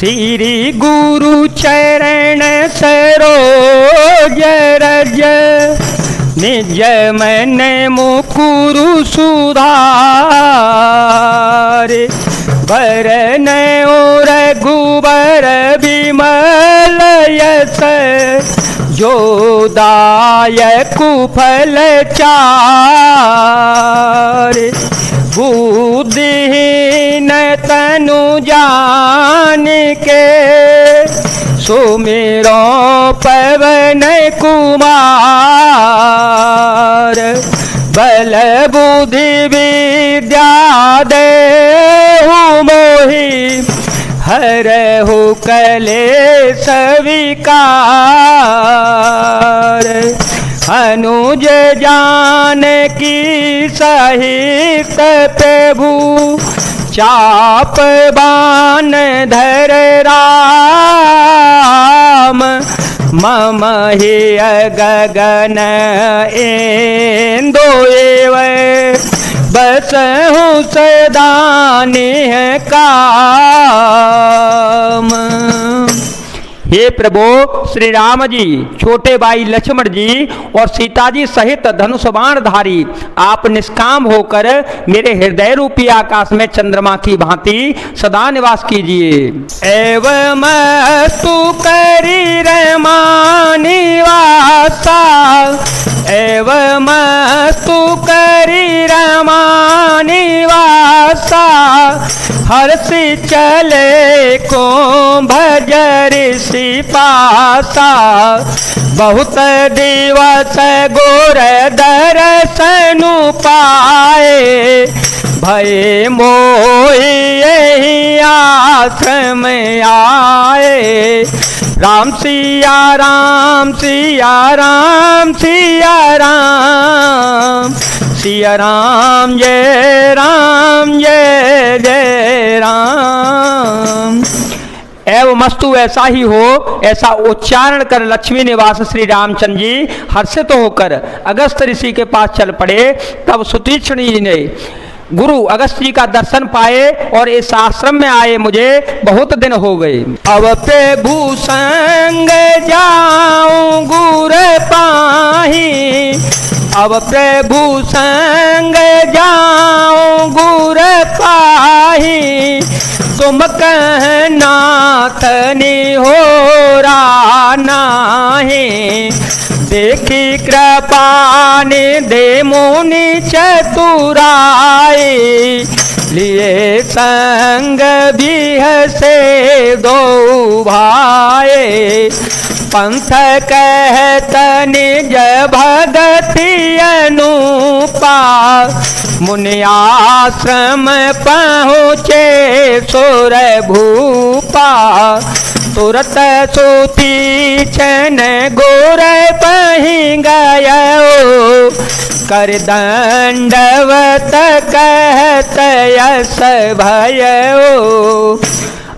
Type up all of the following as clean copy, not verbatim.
श्री गुरु चरण सरोज रज, निज मन मुकुरु सुधार। वरन और रघुबर विमल यस, जो दायक फल चार। बुद्धिहीन तनु जान के, सुमिरो पवन कुमार। बल बुद्धि विद्या देहु मोहि, हरहु कलेश विकार। अनुज जानकी सहित प्रभु, चाप बान धर राम। मम हे गगन इंदु एव, बसहु सदा नेह काम। हे प्रभु श्री राम जी, छोटे भाई लक्ष्मण जी और सीता जी सहित धनुष बाण धारी, आप निष्काम होकर मेरे हृदय रूपी आकाश में चंद्रमा की भांति सदा निवास कीजिए। एवं तु करी रमा निवासा, एवं तु करी रमा निवासा। हर्षि चले को भजर पासा, बहुत दिवस गोर दर्शनु पाए। भय मोहि यही आश्रम आए। राम सिया राम सिया राम सिया राम, सिया राम जय जय राम। एवं मस्तु ऐसा ही हो, ऐसा उच्चारण कर लक्ष्मी निवास श्री रामचंद्र जी हर्षित होकर अगस्त ऋषि के पास चल पड़े। तब सुतीक्ष्ण जी ने गुरु अगस्त जी का दर्शन पाए और इस आश्रम में आए मुझे बहुत दिन हो गए। अब प्रभु संग जाऊं गुर पाही, अब प्रभु संग जाऊं गुर पाही। तुम कहनाथ निहोरा नाही, देखी कृपा निधि मुनि चतुराई। लिए संग बिहसे दो भाई, पंथ कहत निज भगति अनुपा। मुनि आश्रम पहुँचे सुर भूपा, तुरत सुतीक्ष्ण गोर पहि गयो। कर दंडवत कहत यस भयो।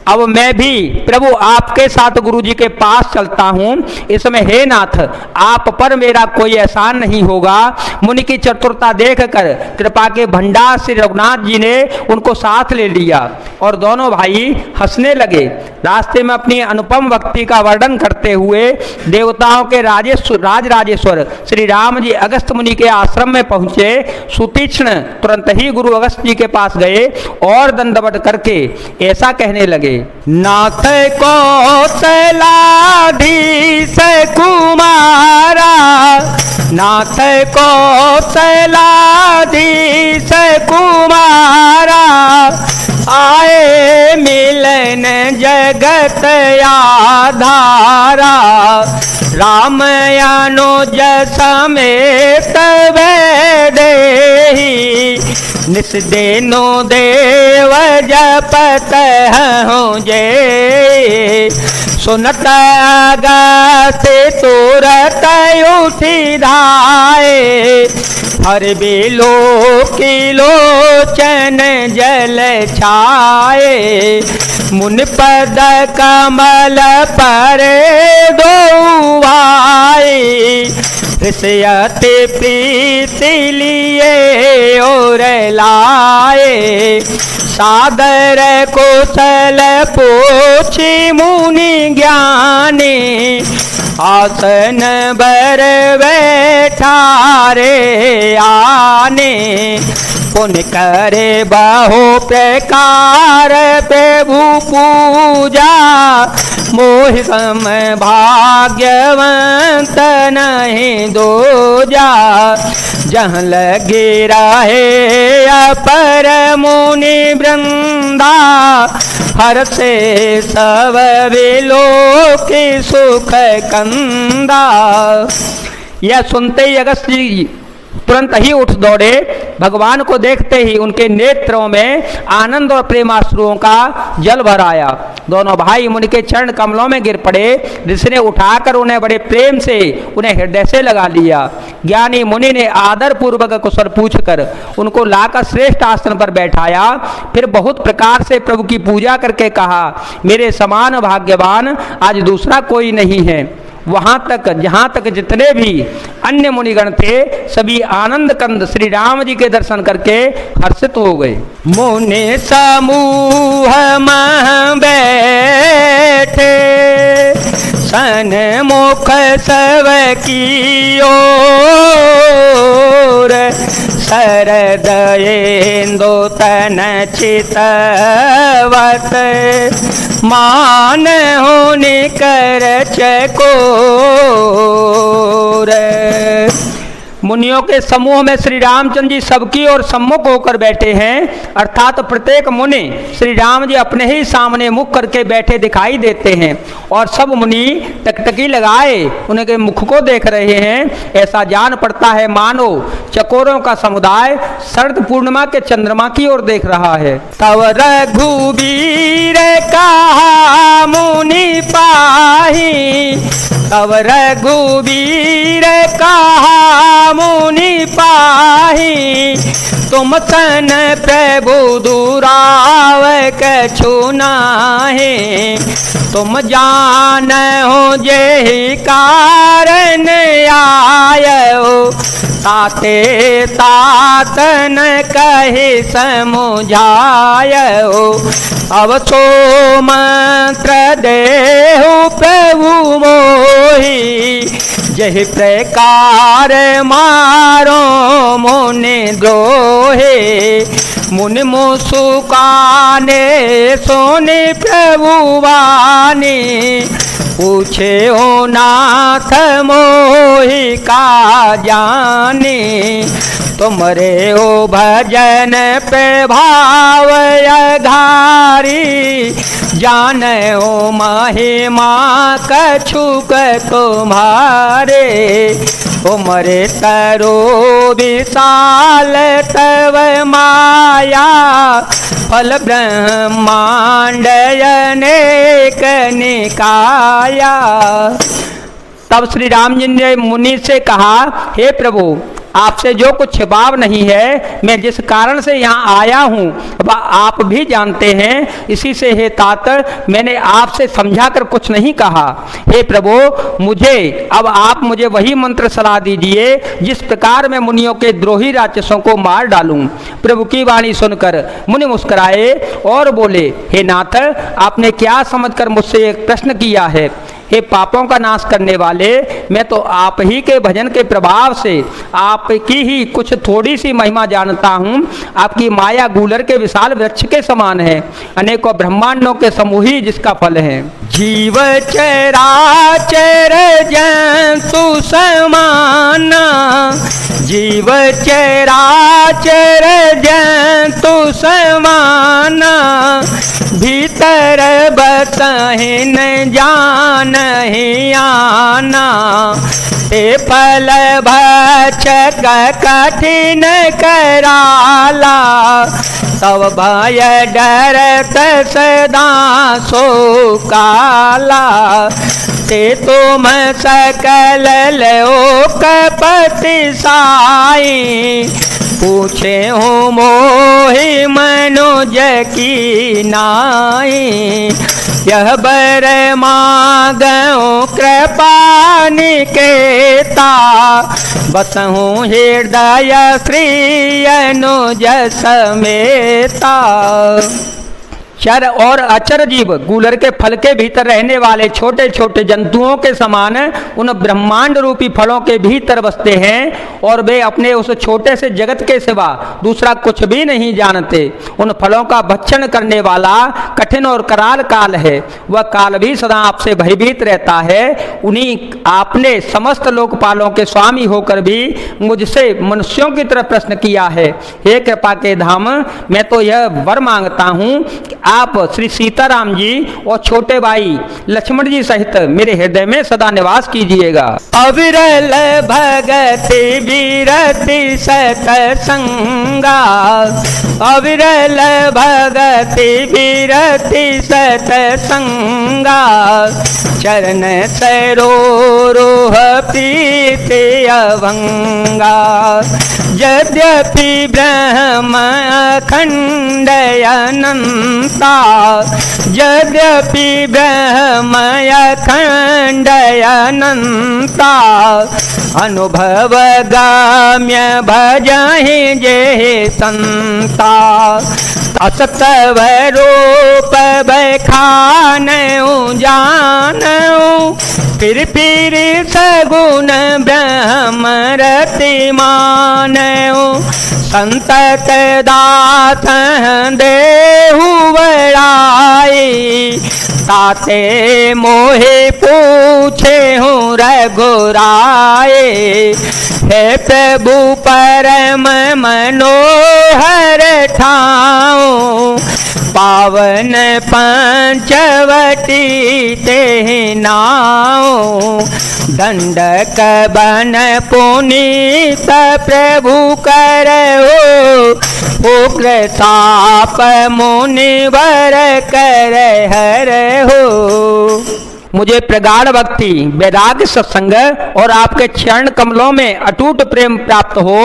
अब मैं भी प्रभु आपके साथ गुरु जी के पास चलता हूँ। इस समय हे नाथ, आप पर मेरा कोई एहसान नहीं होगा। मुनि की चतुरता देखकर कृपा के भंडार श्री रघुनाथ जी ने उनको साथ ले लिया और दोनों भाई हंसने लगे। रास्ते में अपनी अनुपम भक्ति का वर्णन करते हुए देवताओं के राजराजेश्वर श्री राम जी अगस्त मुनि के आश्रम में पहुँचे। सुतीक्ष्ण तुरंत ही गुरु अगस्त जी के पास गए और दंडवत करके ऐसा कहने लगे। नाथ कौशलाधीश कुमारा, नाथ कौशलाधीश कुमारा। आए मिलन जगत आधारा, राम अनुज समेत वैदेही। निस्देनो देव जपत हूँ जे, सुनत अगस्त तुरत उठी धाये। हर बेलो किलोचन जल छाए, मुन पद कमल पर दो भाई। ऋषयति प्रीति लिए और लाए, सादर कुशल पूछी मुनि ज्ञानी, आसन बर बैठा रे आने, पुण्य करे बहु प्रकार प्रभु पूजा, मोह सम भाग्यवंत नहीं दूजा, जहाँ लगे रहे अपर मुनि वृंदा, हर से सब विलो की सुख कंदा। यह सुनते ही अगस्त्य जी तुरंत ही उठ दौड़े। भगवान को देखते ही उनके नेत्रों में आनंद और प्रेमाश्रुओं का जल भर आया। दोनों भाई मुनि के चरण कमलों में गिर पड़े। ऋषि ने उठाकर उन्हें बड़े प्रेम से उन्हें हृदय से लगा लिया। ज्ञानी मुनि ने आदर पूर्वक कुशल पूछकर उनको लाकर श्रेष्ठ आसन पर बैठाया। फिर बहुत प्रकार से प्रभु की पूजा करके कहा, मेरे समान भाग्यवान आज दूसरा कोई नहीं है। वहां तक जहां तक जितने भी अन्य मुनिगण थे सभी आनंद कंद श्री राम जी के दर्शन करके हर्षित हो गए। मुनि समूह में बैठे सन्मुख सब की ओर, शरदयेन्दु तन चितवत, मान होने कर चकोर। मुनियों के समूह में श्री रामचंद्र जी सबकी ओर सम्मुख होकर बैठे हैं, अर्थात प्रत्येक मुनि श्री राम जी अपने ही सामने मुख करके बैठे दिखाई देते हैं और सब मुनि टकटकी लगाए उनके मुख को देख रहे हैं। ऐसा जान पड़ता है मानो चकोरों का समुदाय शरद पूर्णिमा के चंद्रमा की ओर देख रहा है। तव रघुबीर कहा मुनि पाही, तव रघुबीर कहा मुनि पाही, तुम सन प्रभु दुराव कछु नाहि, तुम जान हो जे कारण आयो, ताते तात न कहे समुझायो, अब सो मंत्र देहु प्रभु मोहि, जहि प्रकार मारो मुनि द्रोहे, मुनि मुसुकाने सोने प्रभु वाणी, पूछे ओ नाथ मोहि का जाने, तुमरे ओ भजन प्रभाव अघारी, जाने ओ महिमा कछुक तुम्हारे, उमरे तरो विशाल तव माया, फल ब्रह्मांड अनेक निकाया। तब श्री राम जी ने मुनि से कहा, हे प्रभु आपसे जो कुछ छिपाव नहीं है, मैं जिस कारण से यहाँ आया हूँ वह आप भी जानते हैं, इसी से हे तात मैंने आपसे समझाकर कुछ नहीं कहा। हे प्रभु अब आप मुझे वही मंत्र सलाह दीजिए जिस प्रकार मैं मुनियों के द्रोही राक्षसों को मार डालूं। प्रभु की वाणी सुनकर मुनि मुस्कुराए और बोले, हे नाथ आपने क्या समझकर मुझसे एक प्रश्न किया है। हे पापों का नाश करने वाले, मैं तो आप ही के भजन के प्रभाव से आपकी ही कुछ थोड़ी सी महिमा जानता हूँ। आपकी माया गूलर के विशाल वृक्ष के समान है, अनेकों ब्रह्मांडों के समूह ही जिसका फल है। जीव चराचर जंतु समाना, जीव चराचर जंतु समाना, भीतर बसहिन जानहि आना, ते फल भक्षक कठिन कराला, तब भय डरत सदा सो काला, ते तुम सकल लोकपति साई, पूछे हूँ मोहि मनुज की नाई। यह बर मांगूं कृपा निकेता, बसहूँ हृदय श्री अनुज समेता। चर और अचर जीव गूलर के फल के भीतर रहने वाले छोटे छोटे जंतुओं के समान उन ब्रह्मांड रूपी फलों के भीतर बसते हैं और वे अपने उस छोटे से जगत के सिवा दूसरा कुछ भी नहीं जानते। उन फलों का भक्षण करने वाला कठिन और कराल काल है, वह काल भी सदा आपसे भयभीत रहता है। उन्हीं आपने समस्त लोकपालों के स्वामी होकर भी मुझसे मनुष्यों की तरह प्रश्न किया है। हे कृपा के धाम, मैं तो यह वर मांगता हूँ कि आप श्री सीताराम जी और छोटे भाई लक्ष्मण जी सहित मेरे हृदय में सदा निवास कीजिएगा। अविरल भगति विरति सतसंगा, अविरल भगति विरति सतसंगा, चरण सरोह प्रीति अभंगा। यद्यपि ब्रह्म अखंड अनंता, यद्यपि ब्रह्म अखंड अनंता, अनुभव गाम्य भजहि जे संता। असतव रूप बखानऊ जानऊ, फिर सगुण ब्रह्म रति मानऊ। संतत दास देहु बड़ाई, ताते मोहे पूछे हूँ रघुराए। हे प्रभु परम मनोहर ठाऊं, पावन पंचवटी ते नाऊं। दंडक बन पुनीत प्रभु करहु, उग्र ताप मुनिवर कर हरहु। मुझे प्रगाढ़ भक्ति, वैराग्य, सत्संग और आपके चरण कमलों में अटूट प्रेम प्राप्त हो।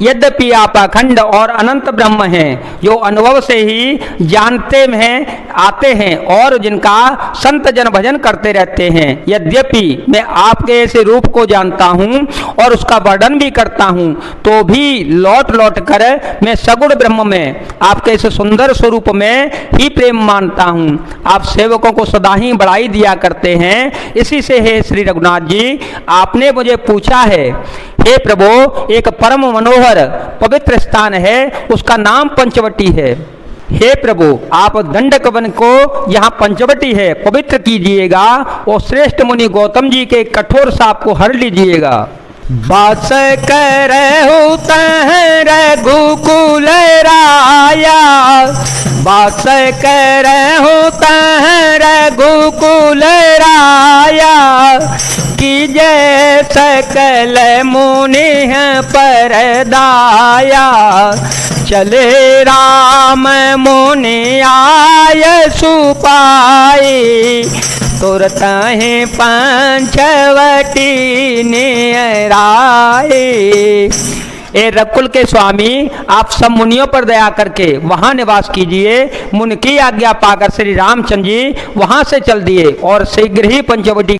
यद्यपि आप अखंड और अनंत ब्रह्म हैं, जो अनुभव से ही जानते हैं आते हैं और जिनका संत जन भजन करते रहते हैं। यद्यपि मैं आपके ऐसे रूप को जानता हूँ और उसका वर्णन भी करता हूँ, तो भी लौट लौट कर मैं सगुण ब्रह्म में आपके इस सुंदर स्वरूप में ही प्रेम मानता हूँ। आप सेवकों को सदा ही बढ़ाई दिया करते हैं। इसी से हे श्री रघुनाथ जी, आपने मुझे पूछा है, हे प्रभु, एक परम मनोहर पवित्र स्थान है, उसका नाम पंचवटी है। हे प्रभु, आप दंडक वन को यहाँ पंचवटी है पवित्र कीजिएगा और श्रेष्ठ मुनि गौतम जी के कठोर साप को हर लीजिएगा। बास करहु तह रघुकुल राया, बास करहु तह रघुकुल राया। कीजय सकल मुनि पर दाया, चले राम मुनि आय सुपाई। तुरत ही पंचवटी निराए। ए रघुकुल के स्वामी, आप सब मुनियों पर दया करके वहां निवास कीजिए। मुनि की आज्ञा पाकर श्री रामचंद्र जी वहां से चल दिए और शीघ्र ही पंचवटी